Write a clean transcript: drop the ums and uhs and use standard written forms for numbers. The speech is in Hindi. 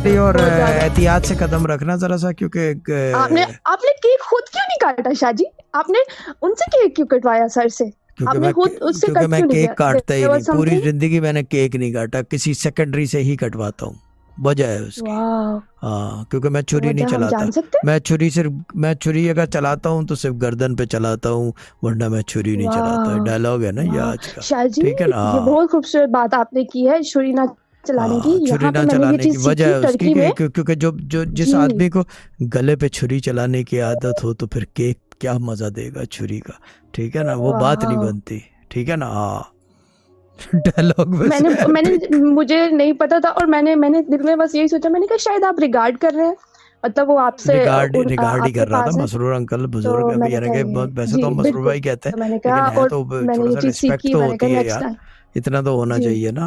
और बहुत ज्यादा। एहतियात से कदम रखना जरा सा, क्योंकि आपने आपने केक खुद क्यों नहीं काटा शाहजी? आपने उनसे केक क्यों कटवाया सर से? आपने खुद उससे क्योंकि कट मैं क्यों नहीं केक किया? काटता ही There नहीं, was पूरी something? जिंदगी मैंने केक नहीं काटा, किसी सेकेंडरी से ही कटवाता हूँ, वजह है उसकी। वाह, हाँ, क्योंकि मैं छुरी नहीं वजह हम चलाता। जान सकते मैं छुरी अगर चलाता हूँ तो सिर्फ गर्दन पे चलाता हूँ, वरना मैं छुरी हैं? नहीं चलाता। वाह डायलॉग है ना ये वाह आज का। शाहजी, ठीक है ना? ये हाँ बहुत खूबसूरत बात आपने की है, छुरी ना चलाने की। हाँ, छुरी यहाँ पे ना मैंने ये चलाने की चीज वजह सीखी है उसकी टर्की में। क्योंकि जो जो जिस जी आदमी को गले पे छुरी चलाने की आदत हो तो फिर केक क्या मजा देगा छुरी का। ठीक है ना, वो बात नहीं वाह। बनती। ठीक है ना? हाँ। डायलॉग में मैंने से मैंने मुझे नहीं पता था, और मैंने दिल में बस यही सोचा, मैंने कहा शायद आप रिगार्ड कर रहे हैं, मतलब वो आपसे रिगार्ड ही आपके कर रहा था। पास है। मसरूर अंकल बुजुर्ग तो है, मैंने यानी कहा कि ये वैसे तो जी हम मसरूर बिल्कुल, भाई कहते हैं, तो मैंने लेकिन कहा, है और तो मैंने थोड़ा ये सा चीज रिस्पेक्ट सीखी, तो मैंने कहा होती है नेक्स्ट यार, टाइम। इतना तो होना जी चाहिए ना।